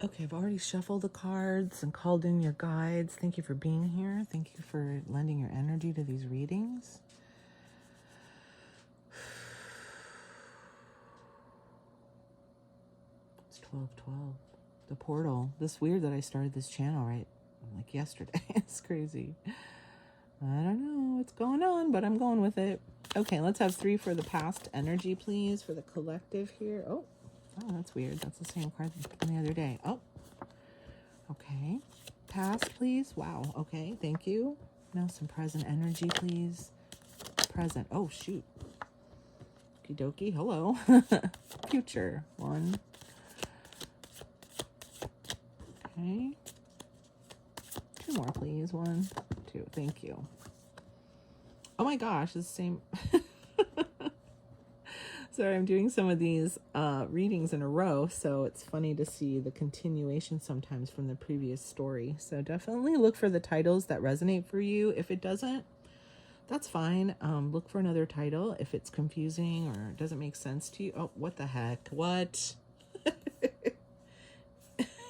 Okay, I've already shuffled the cards and called in your guides. Thank you for being here. Thank you for lending your energy to these readings. It's 12:12. The portal. This weird that I started this channel right like yesterday. It's crazy. I don't know what's going on, but I'm going with it. Okay, let's have 3 for the past energy, please, for the collective here. Oh, that's weird. That's the same card from the other day. Oh, okay. Past, please. Wow. Okay, thank you. Now some present energy, please. Present. Oh, shoot. Okie dokie. Hello. Future. 1. Okay. 2 more, please. 1, 2. Thank you. Oh my gosh, it's the same. Sorry, I'm doing some of these readings in a row, so it's funny to see the continuation sometimes from the previous story. So definitely look for the titles that resonate for you. If it doesn't, that's fine. Look for another title if it's confusing or doesn't make sense to you. Oh, what the heck? What?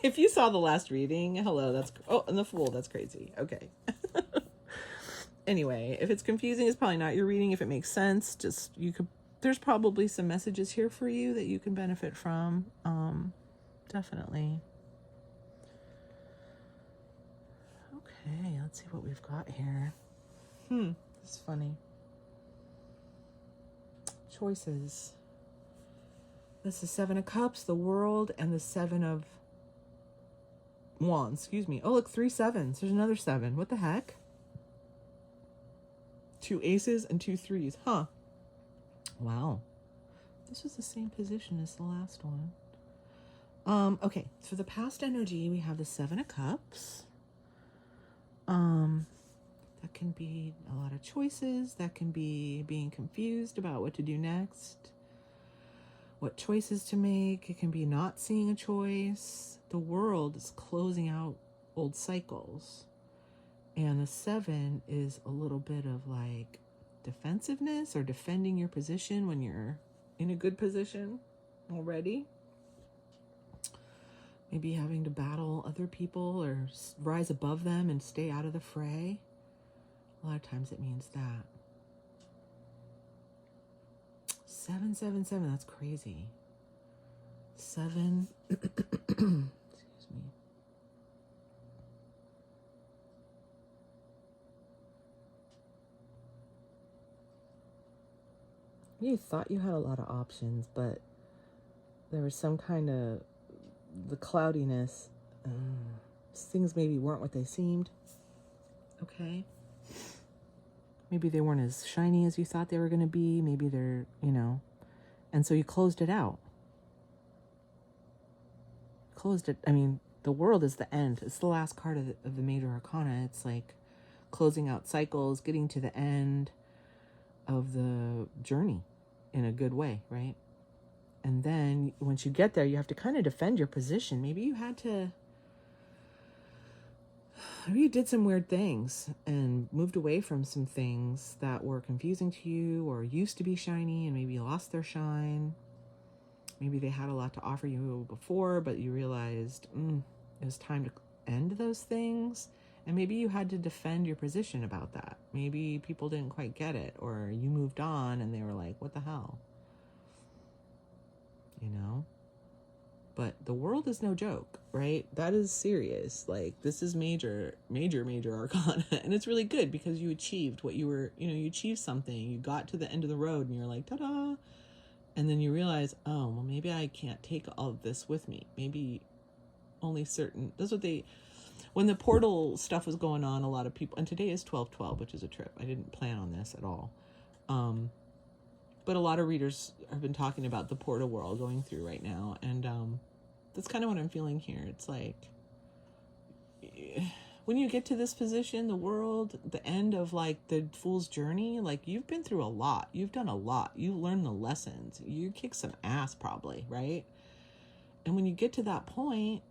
If you saw the last reading, hello, that's... Oh, and the Fool, that's crazy. Okay. Anyway, if it's confusing, it's probably not your reading. If it makes sense, just you could... There's probably some messages here for you that you can benefit from. Definitely. Okay, let's see what we've got here. This is funny. Choices. This is 7 of Cups, the World, and the 7 of Wands. Excuse me. Oh, look, 3 sevens. There's another 7. What the heck? 2 aces and 2 threes. Huh. Wow. This was the same position as the last one. Okay, so the past energy, we have the 7 of Cups. That can be a lot of choices. That can be being confused about what to do next, what choices to make. It can be not seeing a choice. The World is closing out old cycles. And the 7 is a little bit of like defensiveness or defending your position when you're in a good position already. Maybe having to battle other people or rise above them and stay out of the fray. A lot of times it means that. 777, that's crazy. 7. Excuse me. You thought you had a lot of options, but there was some kind of the cloudiness. Things maybe weren't what they seemed. Okay. Maybe they weren't as shiny as you thought they were going to be. Maybe they're, and so you closed it out. Closed it. I mean, the World is the end. It's the last card of the major arcana. It's like closing out cycles, getting to the end of the journey in a good way, right? And then once you get there, you have to kind of defend your position. Maybe you had to... Maybe you did some weird things and moved away from some things that were confusing to you or used to be shiny, and maybe you lost their shine. Maybe they had a lot to offer you before, but you realized it was time to end those things. And maybe you had to defend your position about that. Maybe people didn't quite get it, or you moved on and they were like, what the hell? But the World is no joke, right? That is serious. Like, this is major, major, major arcana. And it's really good because you achieved what you were, you achieved something. You got to the end of the road and you're like, ta-da. And then you realize, oh, well, maybe I can't take all of this with me. Maybe only certain, that's what they, when the portal stuff was going on, a lot of people, and today is 12/12, which is a trip. I didn't plan on this at all. But a lot of readers have been talking about the portal world going through right now. And that's kind of what I'm feeling here. It's like, when you get to this position, the World, the end of like the Fool's journey, like you've been through a lot. You've done a lot. You learned the lessons. You kicked some ass probably, right? And when you get to that point,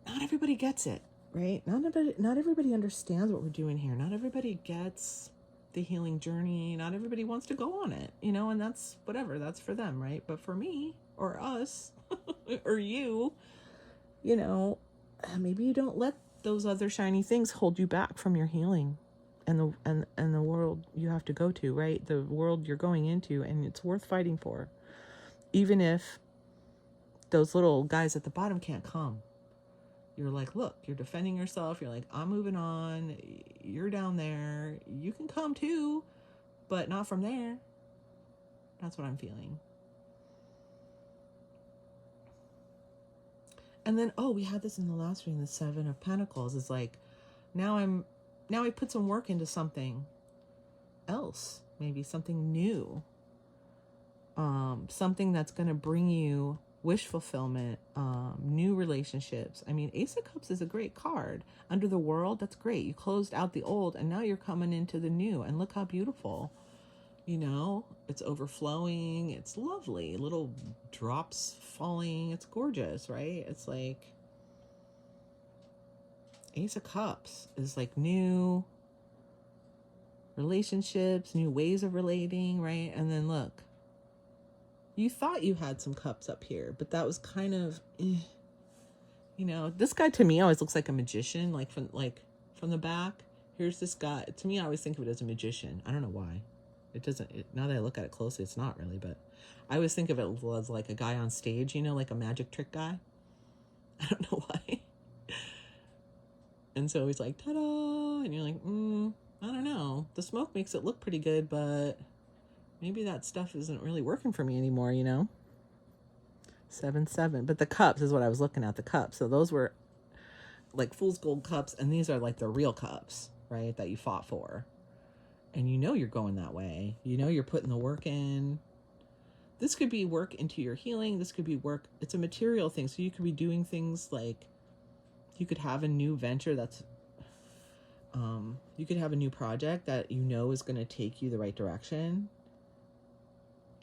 not everybody gets it, right? Not everybody understands what we're doing here. Not everybody gets the healing journey. Not everybody wants to go on it, and that's whatever. That's for them, right? But for me or us, or you know, maybe you don't let those other shiny things hold you back from your healing and the world you have to go to, right? The world you're going into, and it's worth fighting for. Even if those little guys at the bottom can't come. You're like, look, you're defending yourself. You're like, I'm moving on. You're down there. You can come too, but not from there. That's what I'm feeling. And then, we had this in the last reading, the Seven of Pentacles. Is like, now I put some work into something else, maybe something new, something that's going to bring you wish fulfillment, new relationships. I mean, Ace of Cups is a great card. Under the World, that's great. You closed out the old, and now you're coming into the new, and look how beautiful. You know, it's overflowing. It's lovely. Little drops falling. It's gorgeous, right? It's like Ace of Cups is like new relationships, new ways of relating, right? And then look, you thought you had some cups up here, but that was kind of, you know, this guy to me always looks like a magician, like from the back. Here's this guy. To me, I always think of it as a magician. I don't know why. It doesn't, now that I look at it closely, it's not really, but I always think of it as like a guy on stage, you know, like a magic trick guy. I don't know why. And so he's like, ta-da! And you're like, I don't know. The smoke makes it look pretty good, but maybe that stuff isn't really working for me anymore, you know? 7-7. But the cups is what I was looking at, the cups. So those were like fool's gold cups, and these are like the real cups, right, that you fought for. And you know you're going that way. You know you're putting the work in. This could be work into your healing. This could be work. It's a material thing. So you could be doing things like you could have a new venture that's, you could have a new project that you know is going to take you the right direction.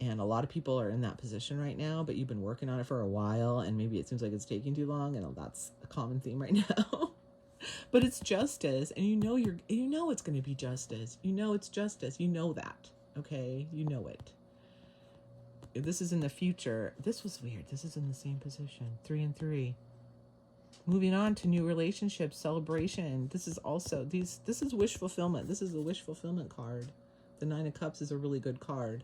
And a lot of people are in that position right now, but you've been working on it for a while, and maybe it seems like it's taking too long, and that's a common theme right now. But it's justice, and you know it's going to be justice. You know it's justice. You know that, okay? You know it. If this is in the future, this was weird. This is in the same position, 3 and 3. Moving on to new relationships, celebration. This is also this is wish fulfillment. This is the wish fulfillment card. The 9 of Cups is a really good card.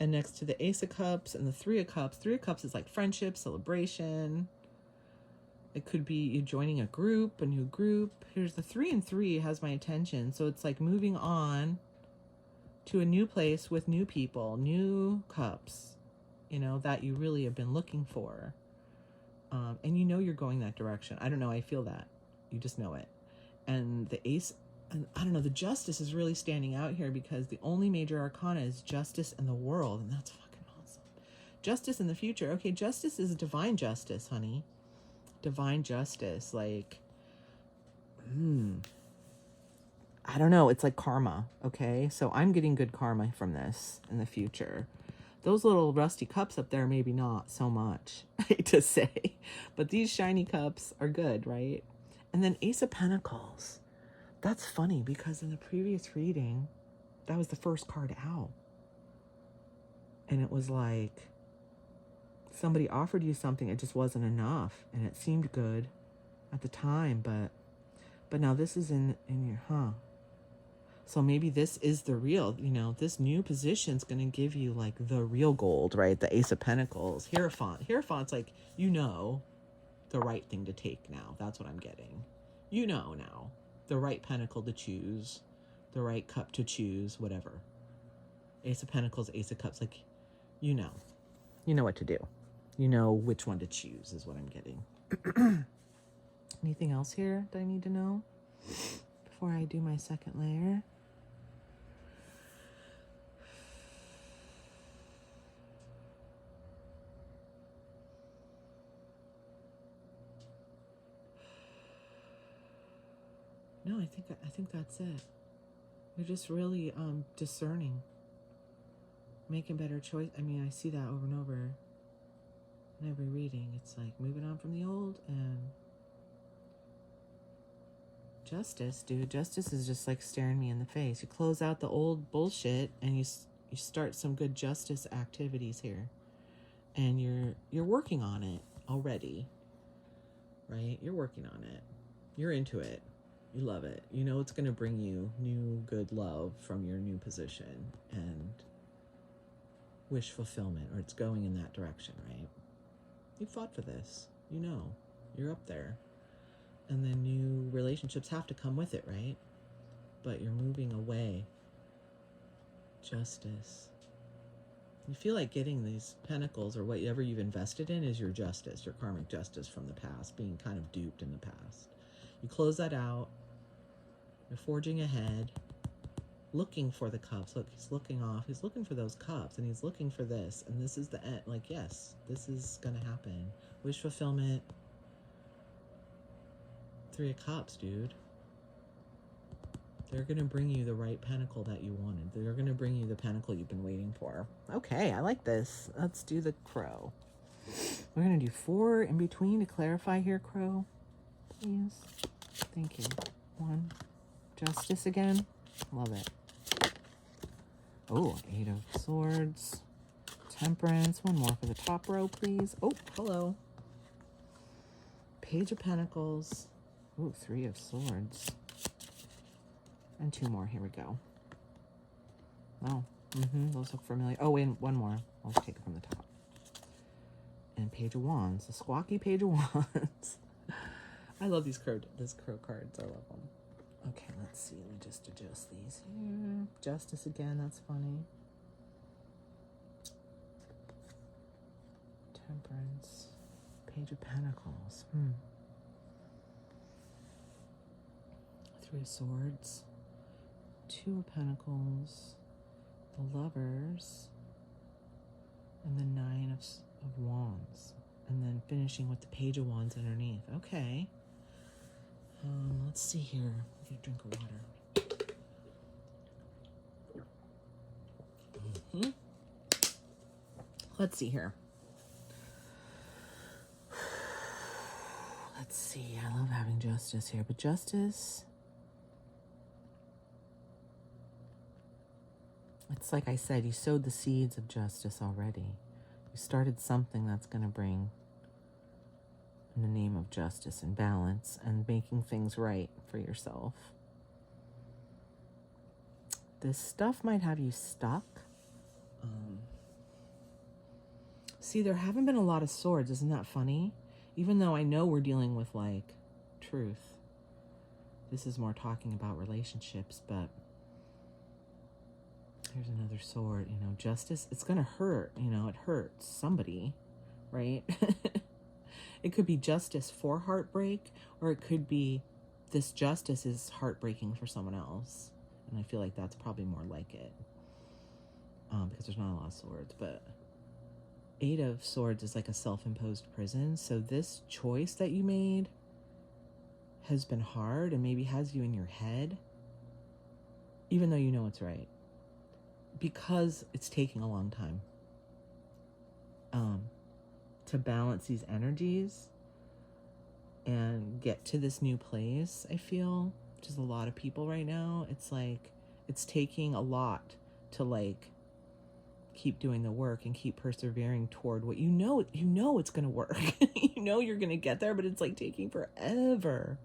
And next to the Ace of Cups and the 3 of Cups, 3 of Cups is like friendship, celebration. It could be you joining a group, a new group. Here's the 3 and 3 has my attention. So it's like moving on to a new place with new people, new cups, you know, that you really have been looking for. And you know you're going that direction. I don't know. I feel that. You just know it. And the Ace, and I don't know, the Justice is really standing out here because the only major arcana is Justice in the World. And that's fucking awesome. Justice in the future. Okay, justice is divine justice, honey. Divine justice. Like, I don't know. It's like karma. Okay, so I'm getting good karma from this in the future. Those little rusty cups up there, maybe not so much, I hate to say. But these shiny cups are good, right? And then Ace of Pentacles. That's funny because in the previous reading, that was the first card out. And it was like somebody offered you something, it just wasn't enough. And it seemed good at the time, but now this is in your, So maybe this is the real, you know, this new position's going to give you like the real gold, right? The Ace of Pentacles. Hierophant. Hierophant's like, you know, the right thing to take now. That's what I'm getting. You know now. The right pentacle to choose. The right cup to choose. Whatever. Ace of Pentacles, Ace of Cups. Like, you know. You know what to do. You know which one to choose is what I'm getting. Anything else here that I need to know before I do my second layer? No, I think that's it. You're just really discerning, making better choice. I mean, I see that over and over in every reading. It's like moving on from the old, and justice, dude. Justice is just like staring me in the face. You close out the old bullshit, and you start some good justice activities here. and you're working on it already, right? You're working on it. You're into it. You love it. You know it's going to bring you new good love from your new position and wish fulfillment, or it's going in that direction, right? You fought for this. You know, you're up there. And then new relationships have to come with it, right? But you're moving away. Justice. You feel like getting these pentacles or whatever you've invested in is your justice, your karmic justice from the past, being kind of duped in the past. You close that out. You're forging ahead, looking for the cups. Look, he's looking off. He's looking for those cups, and he's looking for this. And this is the end. Like, yes, this is going to happen. Wish fulfillment. 3 of Cups, dude. They're going to bring you the right pentacle that you wanted. They're going to bring you the pentacle you've been waiting for. Okay, I like this. Let's do the Crow. We're going to do 4 in between to clarify here, Crow. Please. Thank you. 1. Justice again. Love it. Oh, 8 of Swords. Temperance. 1 more for the top row, please. Oh, hello. Page of Pentacles. Ooh, 3 of Swords. And 2 more. Here we go. Oh, those look familiar. Oh, wait, 1 more. I'll take it from the top. And Page of Wands. The squawky Page of Wands. I love these crow cards. I love them. Okay, let's see. Let me just adjust these here. Justice again. That's funny. Temperance. Page of Pentacles. 3 of Swords. 2 of Pentacles. The Lovers. And the 9 of Wands. And then finishing with the Page of Wands underneath. Okay. Let's see here. Get a drink of water. Let's see here. Let's see. I love having justice here, but justice, it's like I said, you sowed the seeds of justice already. You started something that's going to bring in the name of justice and balance and making things right for yourself. This stuff might have you stuck. See, there haven't been a lot of swords. Isn't that funny? Even though I know we're dealing with, like, truth. This is more talking about relationships, but here's another sword. You know, justice, it's going to hurt. You know, it hurts somebody, right? It could be justice for heartbreak, or it could be this justice is heartbreaking for someone else. And I feel like that's probably more like it. Because there's not a lot of swords, but 8 of Swords is like a self-imposed prison. So this choice that you made has been hard and maybe has you in your head, even though you know it's right, because it's taking a long time to balance these energies and get to this new place. I feel, which is a lot of people right now. It's like it's taking a lot to like keep doing the work and keep persevering toward what you know it's going to work. You know you're going to get there, but it's like taking forever.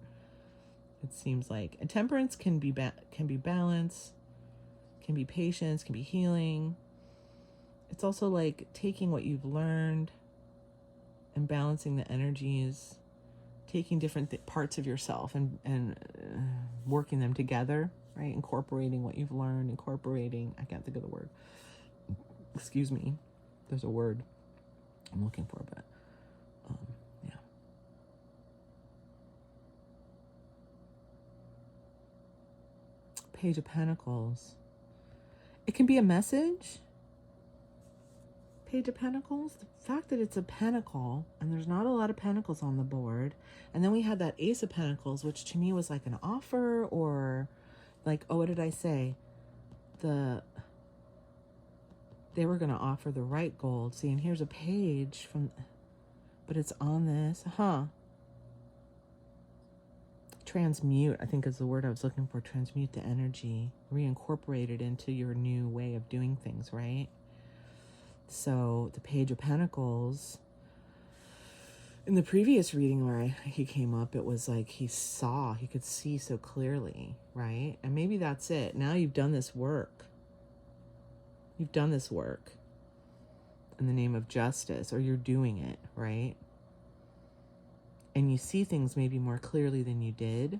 It seems like. And temperance can be balance, can be patience, can be healing. It's also like taking what you've learned and balancing the energies, taking different parts of yourself and working them together, right? Incorporating what you've learned, I can't think of the word. Excuse me. There's a word I'm looking for, but yeah. Page of Pentacles. It can be a message. Page of Pentacles. The fact that it's a pentacle and there's not a lot of pentacles on the board. And then we had that Ace of Pentacles, which to me was like an offer, or like, oh, what did I say? They were going to offer the right gold. See, and here's a page from, but it's on this. Transmute, I think is the word I was looking for. Transmute the energy. Reincorporate it into your new way of doing things, right? So the Page of Pentacles, in the previous reading where he came up, it was like he could see so clearly, right? And maybe that's it. Now you've done this work. You've done this work in the name of justice, or you're doing it, right? And you see things maybe more clearly than you did.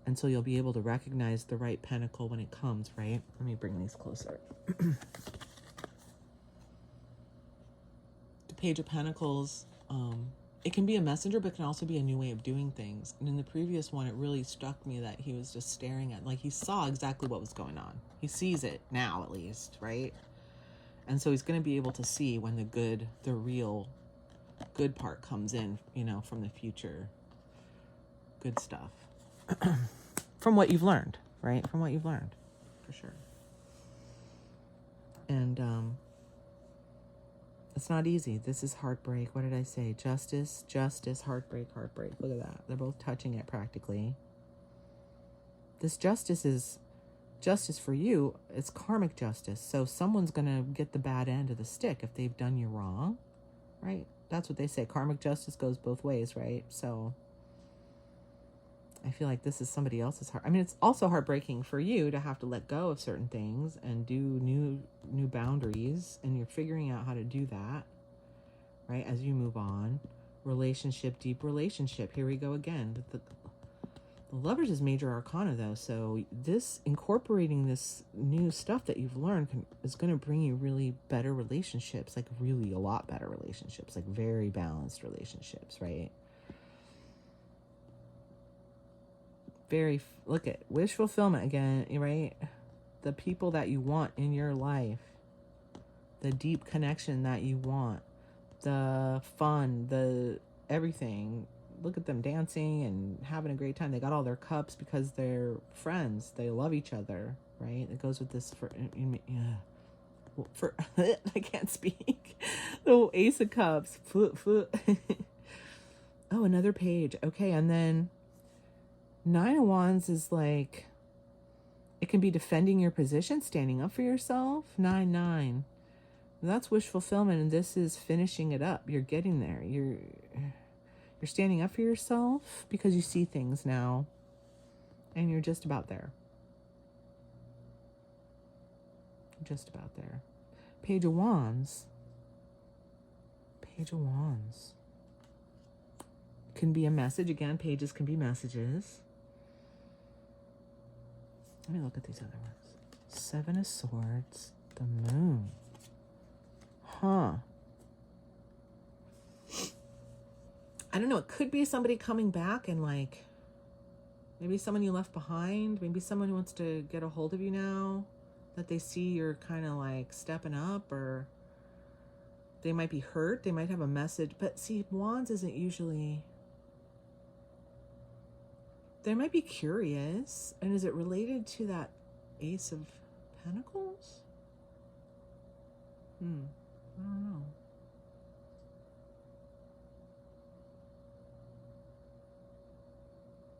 And so you'll be able to recognize the right pentacle when it comes, right? Let me bring these closer. The Page of Pentacles, it can be a messenger, but it can also be a new way of doing things. And in the previous one, it really struck me that he was just staring at, like, he saw exactly what was going on. He sees it now, at least, right? And so he's going to be able to see when the real good part comes in, you know, from the future good stuff. From what you've learned, right? From what you've learned, for sure. And it's not easy. This is heartbreak. What did I say? Justice, heartbreak. Look at that. They're both touching it practically. This justice is justice for you. It's karmic justice. So someone's going to get the bad end of the stick if they've done you wrong, right? That's what they say. Karmic justice goes both ways, right? So I feel like this is somebody else's heart. I mean, it's also heartbreaking for you to have to let go of certain things and do new boundaries, and you're figuring out how to do that, right? As you move on. Relationship, deep relationship. Here we go again. The Lovers is major arcana, though, so this incorporating this new stuff that you've learned is going to bring you really better relationships, like really a lot better relationships, like very balanced relationships, right? Look at wish fulfillment again, right? The people that you want in your life, the deep connection that you want, the fun, the everything. Look at them dancing and having a great time. They got all their cups because they're friends. They love each other, right? It goes with this for I can't speak. The Ace of Cups. Oh, another page. Okay, and then Nine of Wands is like, it can be defending your position, standing up for yourself. 9. That's wish fulfillment, and this is finishing it up. You're getting there. You're standing up for yourself because you see things now, and you're just about there. Just about there. Page of Wands. Page of Wands. Can be a message. Again, pages can be messages. Let me look at these other ones. 7 of Swords. The Moon. Huh. I don't know. It could be somebody coming back and like, maybe someone you left behind. Maybe someone who wants to get a hold of you now that they see you're kind of like stepping up, or they might be hurt. They might have a message. But see, Wands isn't usually... They might be curious. And is it related to that Ace of Pentacles? I don't know.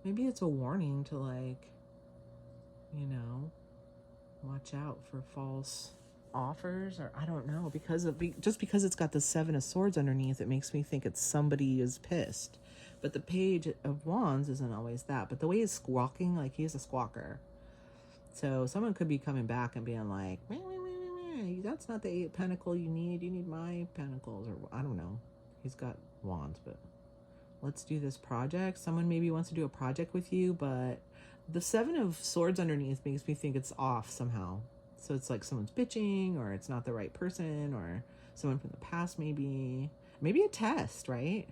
Maybe it's a warning to, like, you know, watch out for false offers, or I don't know, just because it's got the 7 of Swords underneath, it makes me think it's somebody is pissed. But the Page of Wands isn't always that. But the way he's squawking, like he's a squawker. So someone could be coming back and being like, meh, meh, meh, meh, that's not the 8 pentacle you need my pentacles, or I don't know. He's got wands, but let's do this project. Someone maybe wants to do a project with you, but the 7 of Swords underneath makes me think it's off somehow. So it's like someone's bitching, or it's not the right person, or someone from the past maybe a test, right?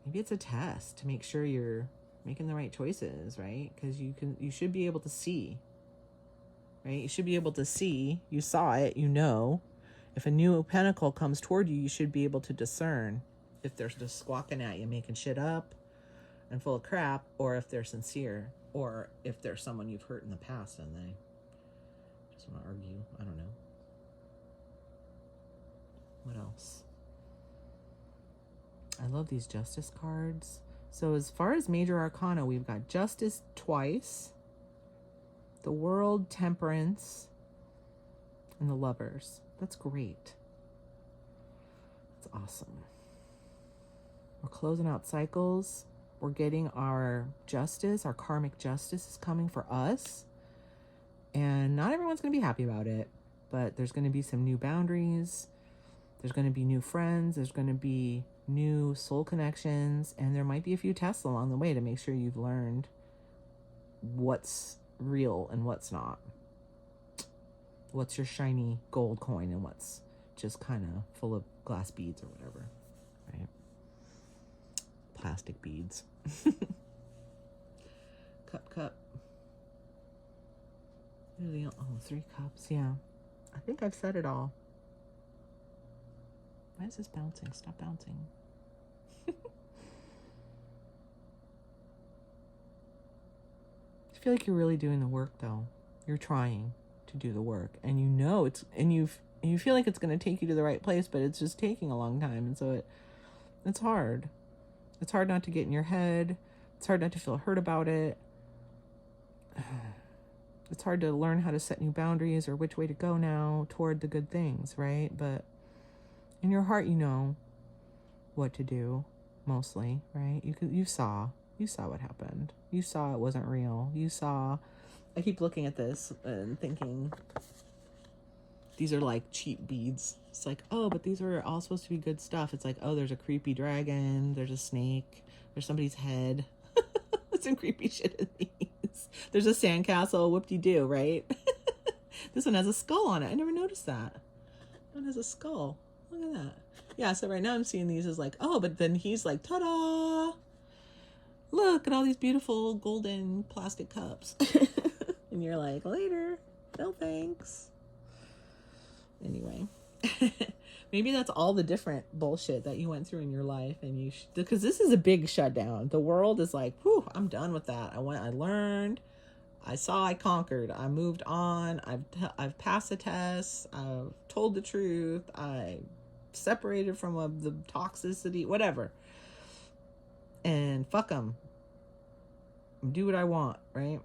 Maybe it's a test to make sure you're making the right choices, right? Because you should be able to see, right? You should be able to see, you saw it, you know. If a new pentacle comes toward you, you should be able to discern if they're just squawking at you, making shit up and full of crap, or if they're sincere, or if they're someone you've hurt in the past and they just want to argue. I don't know. What else? I love these Justice cards. So as far as major arcana, we've got Justice twice, the World, Temperance, And the Lovers. That's great. That's awesome. We're closing out cycles. We're getting our justice. Our karmic justice is coming for us. And not everyone's going to be happy about it. But there's going to be some new boundaries. There's going to be new friends. There's going to be new soul connections. And there might be a few tests along the way to make sure you've learned what's real and what's not. What's your shiny gold coin and what's just kind of full of glass beads or whatever, right? Plastic beads. Cup. Really, oh, 3 cups, yeah. I think I've said it all. Why is this bouncing? Stop bouncing. I feel like you're really doing the work, though. You're trying to do the work, and you know it's, and you feel like it's going to take you to the right place, but it's just taking a long time, and so it's hard. It's hard not to get in your head. It's hard not to feel hurt about it. It's hard to learn how to set new boundaries or which way to go now toward the good things, right? But in your heart, you know what to do, mostly, right? You saw what happened. You saw it wasn't real. You saw. I keep looking at this and thinking, these are like cheap beads. It's like, oh, but these are all supposed to be good stuff. It's like, oh, there's a creepy dragon. There's a snake. There's somebody's head. There's some creepy shit in these. There's a sandcastle. Whoop-de-doo, right? This one has a skull on it. I never noticed that. One has a skull. Look at that. Yeah, so right now I'm seeing these as like, oh, but then he's like, ta-da! Look at all these beautiful golden plastic cups. And you're like, later. No thanks. Anyway. Maybe that's all the different bullshit that you went through in your life, and because this is a big shutdown. The world is like, whew, I'm done with that. I learned, I saw, I conquered, I moved on, I've passed the test, I've told the truth, I separated from the toxicity, whatever. And fuck them. Do what I want, right?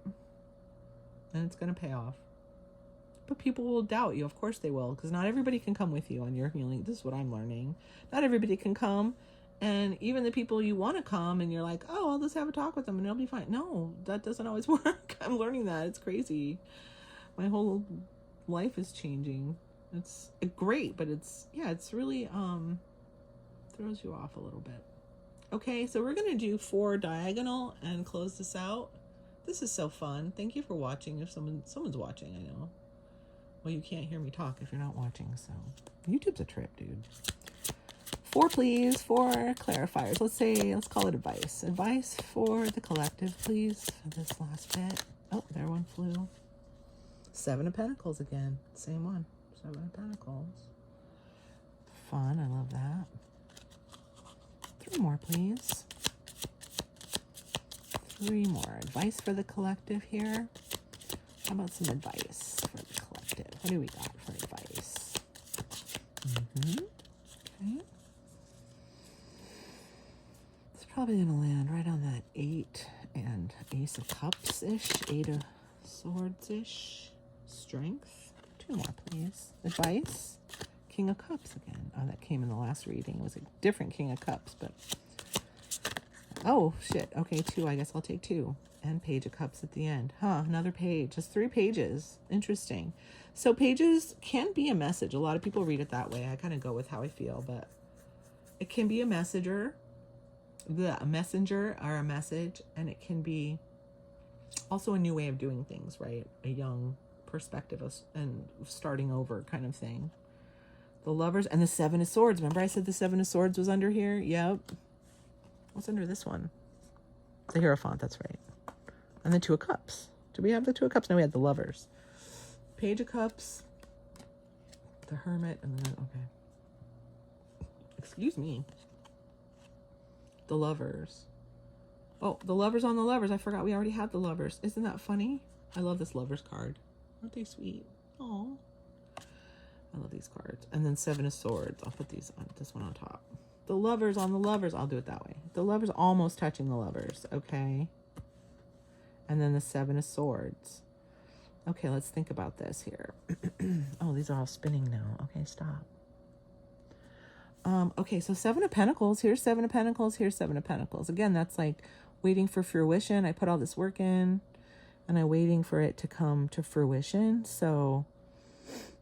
And it's gonna pay off. But people will doubt you. Of course they will, because not everybody can come with you on your healing. This is what I'm learning. Not everybody can come. And even the people you want to come and you're like, oh, I'll just have a talk with them and it'll be fine. No, that doesn't always work. I'm learning that. It's crazy. My whole life is changing. It's great, but it's really throws you off a little bit. Okay, so we're going to do 4 diagonal and close this out. This is so fun. Thank you for watching. If someone's watching, I know. Well, you can't hear me talk if you're not watching, so YouTube's a trip, dude. 4, please. 4 clarifiers. Let's call it advice. Advice for the collective, please, for this last bit. Oh, there one flew. 7 of Pentacles again. Same one. 7 of Pentacles. Fun. I love that. 3 more, please. 3 more. Advice for the collective here. How about some advice for the collective? What do we got for advice? Okay. It's probably going to land right on that 8 and Ace of Cups-ish. 8 of Swords-ish. Strength. 2 more, please. Advice. King of Cups again. Oh, that came in the last reading. It was a different King of Cups, but... Oh, shit. Okay, 2. I guess I'll take 2. And Page of Cups at the end. Another page. Just 3 pages. Interesting. So pages can be a message. A lot of people read it that way. I kind of go with how I feel, but it can be a messenger or a message, and it can be also a new way of doing things, right? A young perspective and starting over kind of thing. The Lovers and the 7 of Swords. Remember I said the 7 of Swords was under here? Yep. What's under this one? The Hierophant, that's right. And the 2 of Cups. Do we have the 2 of Cups? No, we had the Lovers. Page of Cups. The Hermit. And then, okay. Excuse me. The Lovers. Oh, the Lovers on the Lovers. I forgot we already had the Lovers. Isn't that funny? I love this Lovers card. Aren't they sweet? Oh, I love these cards. And then 7 of Swords. I'll put this one on top. The Lovers on the Lovers. I'll do it that way. The Lovers almost touching the Lovers. Okay. And then the 7 of Swords. Okay, let's think about this here. Oh, these are all spinning now. Okay, stop. Okay, so Seven of Pentacles. Here's Seven of Pentacles. Here's Seven of Pentacles. Again, that's like waiting for fruition. I put all this work in, and I'm waiting for it to come to fruition. So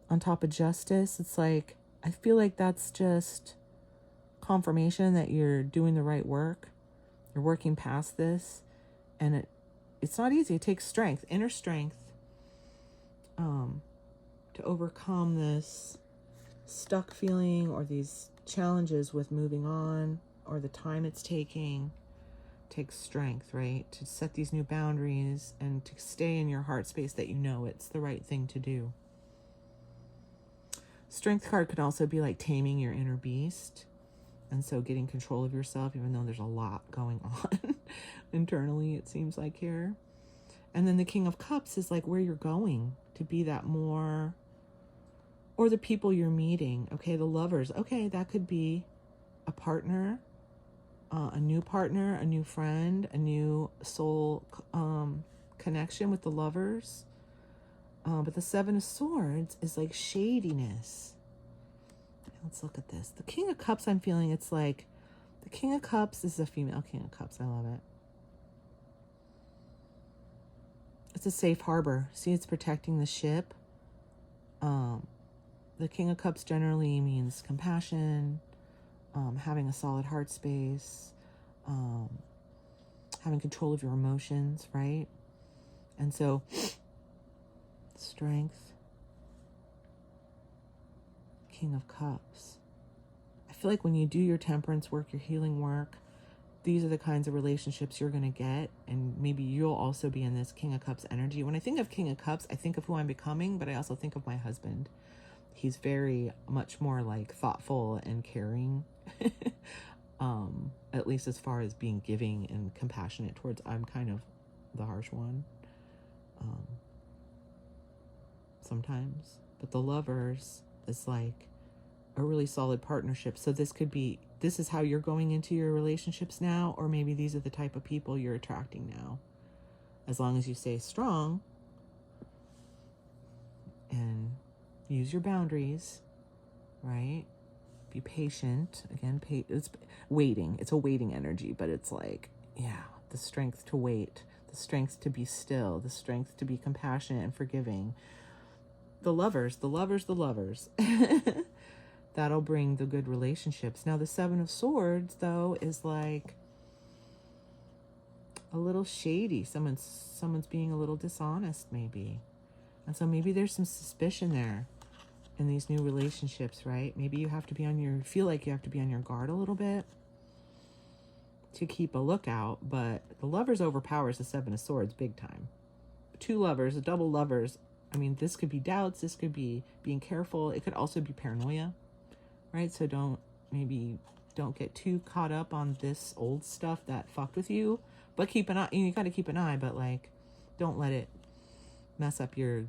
on top of Justice, it's like, I feel like that's just confirmation that you're doing the right work. You're working past this, and it's not easy. It takes strength, inner strength, to overcome this stuck feeling or these challenges with moving on, or the time it's taking. It takes strength, right? To set these new boundaries and to stay in your heart space that you know it's the right thing to do. Strength card could also be like taming your inner beast. And so getting control of yourself, even though there's a lot going on internally, it seems like here. And then the King of Cups is like where you're going to be that more, or the people you're meeting. Okay, the Lovers. Okay, that could be a partner, a new partner, a new friend, a new soul connection with the Lovers. But the Seven of Swords is like shadiness. Let's look at this. The King of Cups, I'm feeling it's like, the King of Cups is a female King of Cups. I love it. It's a safe harbor. See, it's protecting the ship. The King of Cups generally means compassion, having a solid heart space, having control of your emotions, right? And so, strength, King of Cups. I feel like when you do your temperance work, your healing work, these are the kinds of relationships you're going to get. And maybe you'll also be in this King of Cups energy. When I think of King of Cups, I think of who I'm becoming, but I also think of my husband. He's very much more like thoughtful and caring, at least as far as being giving and compassionate towards. I'm kind of the harsh one sometimes. But the Lovers is like a really solid partnership. So this is how you're going into your relationships now, or maybe these are the type of people you're attracting now. As long as you stay strong and use your boundaries, right? Be patient. Again, it's waiting. It's a waiting energy, but it's like, yeah, the strength to wait, the strength to be still, the strength to be compassionate and forgiving. The Lovers. That'll bring the good relationships. Now, the Seven of Swords, though, is like a little shady. Someone's being a little dishonest, maybe. And so maybe there's some suspicion there in these new relationships, right? Maybe you have to feel like you have to be on your guard a little bit to keep a lookout. But the Lovers overpowers the Seven of Swords big time. Two Lovers, double Lovers. I mean, this could be doubts. This could be being careful. It could also be paranoia, right? So don't get too caught up on this old stuff that fucked with you. But keep an eye. You got to keep an eye, but like, don't let it mess up your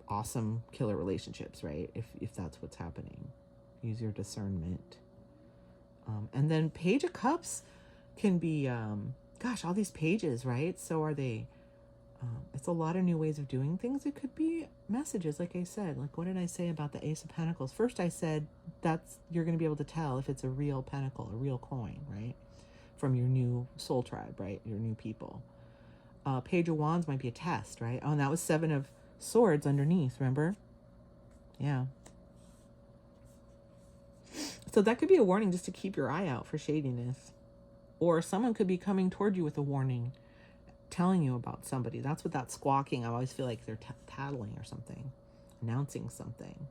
awesome killer relationships, right? If that's what's happening, use your discernment. And then Page of Cups can be, gosh, all these pages, right? So are they? It's a lot of new ways of doing things. It could be messages, like I said. Like, what did I say about the Ace of Pentacles? First, I said you're going to be able to tell if it's a real pentacle, a real coin, right? From your new soul tribe, right? Your new people. Page of Wands might be a test, right? Oh, and that was Seven of Swords underneath, remember? Yeah. So that could be a warning just to keep your eye out for shadiness. Or someone could be coming toward you with a warning, telling you about somebody. That's what that squawking, I always feel like they're tattling or something, announcing something,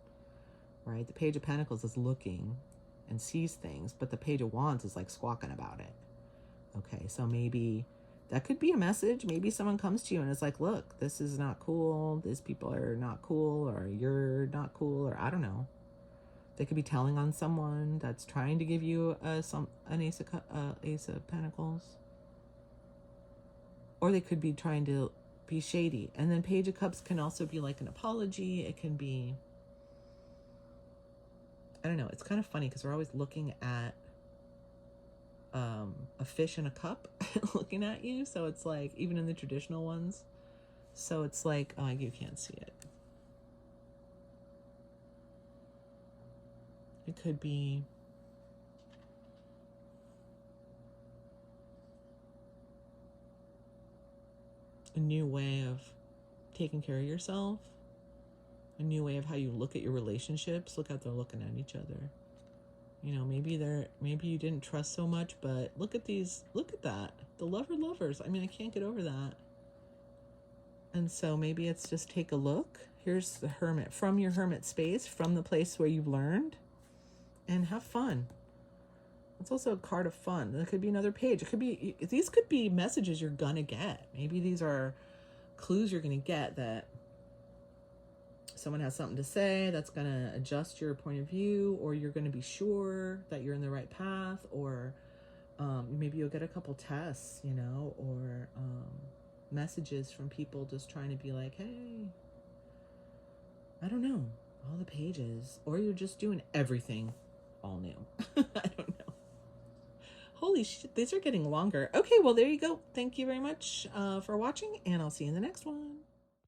right? The Page of Pentacles is looking and sees things, but the Page of Wands is like squawking about it. Okay, so maybe that could be a message. Maybe someone comes to you and it's like, look, this is not cool. These people are not cool, or you're not cool, or I don't know. They could be telling on someone that's trying to give you an Ace of Pentacles. Or they could be trying to be shady. And then Page of Cups can also be like an apology. It can be, I don't know. It's kind of funny because we're always looking at a fish in a cup looking at you. So it's like, even in the traditional ones, So it's like, oh, you can't see it. It could be a new way of taking care of yourself, a new way of how you look at your relationships. Look how they're looking at each other. You know, maybe you didn't trust so much, but look at that. The lovers. I mean, I can't get over that. And so maybe it's just take a look. Here's the Hermit, from your Hermit space, from the place where you've learned, and have fun. It's also a card of fun. There could be another page. These could be messages you're gonna get. Maybe these are clues you're gonna get that someone has something to say that's going to adjust your point of view, or you're going to be sure that you're in the right path, or maybe you'll get a couple tests, you know, or messages from people just trying to be like, hey, I don't know, all the pages, or you're just doing everything all new. I don't know. Holy shit, these are getting longer. Okay, well, there you go. Thank you very much for watching, and I'll see you in the next one.